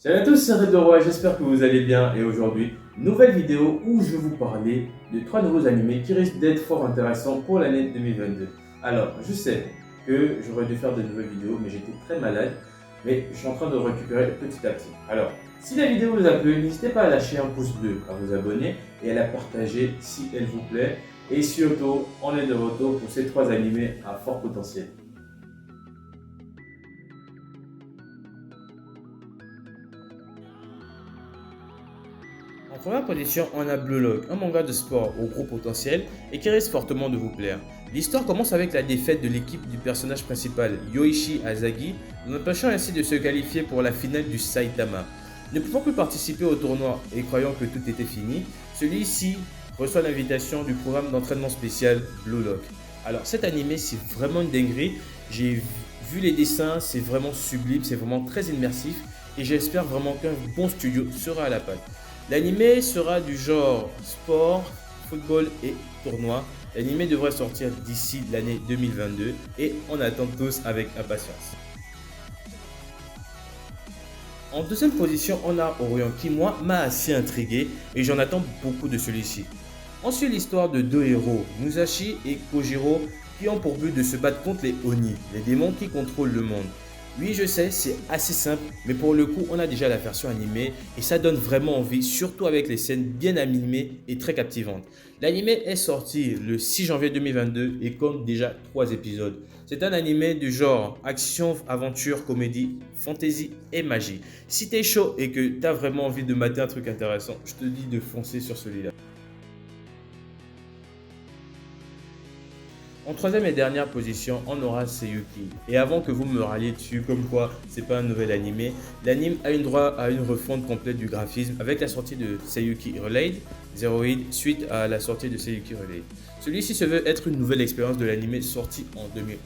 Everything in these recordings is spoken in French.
Salut à tous, c'est Red Roi, j'espère que vous allez bien et aujourd'hui, nouvelle vidéo où je vais vous parler de 3 nouveaux animés qui risquent d'être fort intéressants pour l'année 2022. Alors, je sais que j'aurais dû faire de nouvelles vidéos mais j'étais très malade, mais je suis en train de récupérer petit à petit. Alors, si la vidéo vous a plu, n'hésitez pas à lâcher un pouce bleu, à vous abonner et à la partager si elle vous plaît. Et surtout, on est de retour pour ces 3 animés à fort potentiel. En première position, on a Blue Lock, un manga de sport au gros potentiel et qui risque fortement de vous plaire. L'histoire commence avec la défaite de l'équipe du personnage principal, Yoichi Azagi, l'empêchant ainsi de se qualifier pour la finale du Saitama. Ne pouvant plus participer au tournoi et croyant que tout était fini, celui-ci reçoit l'invitation du programme d'entraînement spécial Blue Lock. Alors cet animé c'est vraiment une dinguerie, j'ai vu les dessins, c'est vraiment sublime, c'est vraiment très immersif et j'espère vraiment qu'un bon studio sera à la pâte. L'anime sera du genre sport, football et tournoi. L'anime devrait sortir d'ici l'année 2022 et on attend tous avec impatience. En deuxième position, on a Orion qui moi m'a assez intrigué et j'en attends beaucoup de celui-ci. On suit l'histoire de deux héros, Musashi et Kojiro, qui ont pour but de se battre contre les Oni, les démons qui contrôlent le monde. Oui, je sais, c'est assez simple, mais pour le coup, on a déjà la version animée et ça donne vraiment envie, surtout avec les scènes bien animées et très captivantes. L'animé est sorti le 6 janvier 2022 et compte déjà 3 épisodes. C'est un animé du genre action, aventure, comédie, fantasy et magie. Si t'es chaud et que t'as vraiment envie de mater un truc intéressant, je te dis de foncer sur celui-là. En troisième et dernière position, on aura Seiyuki. Et avant que vous me ralliez dessus, comme quoi c'est pas un nouvel animé, l'anime a une droit à une refonte complète du graphisme avec la sortie de Seiyuki Relade, Zeroid, suite à la sortie de Seiyuki Relade. Celui-ci se veut être une nouvelle expérience de l'anime sorti en 2001.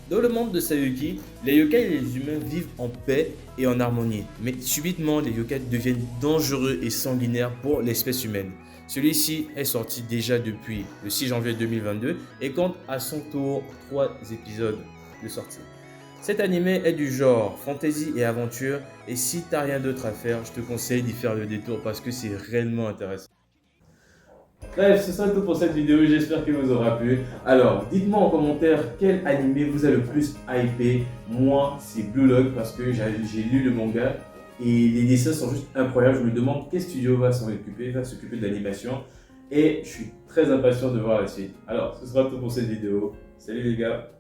Dans le monde de Sayuki, les yokai et les humains vivent en paix et en harmonie, mais subitement les yokai deviennent dangereux et sanguinaires pour l'espèce humaine. Celui-ci est sorti déjà depuis le 6 janvier 2022 et compte à son tour 3 épisodes de sortie. Cet animé est du genre fantasy et aventure et si t'as rien d'autre à faire, je te conseille d'y faire le détour parce que c'est réellement intéressant. Bref, ce sera tout pour cette vidéo, j'espère qu'elle vous aura plu. Alors, dites-moi en commentaire quel animé vous a le plus hypé. Moi, c'est Blue Lock parce que j'ai lu le manga et les dessins sont juste incroyables. Je me demande quel studio va s'occuper de l'animation et je suis très impatient de voir la suite. Alors, ce sera tout pour cette vidéo. Salut les gars!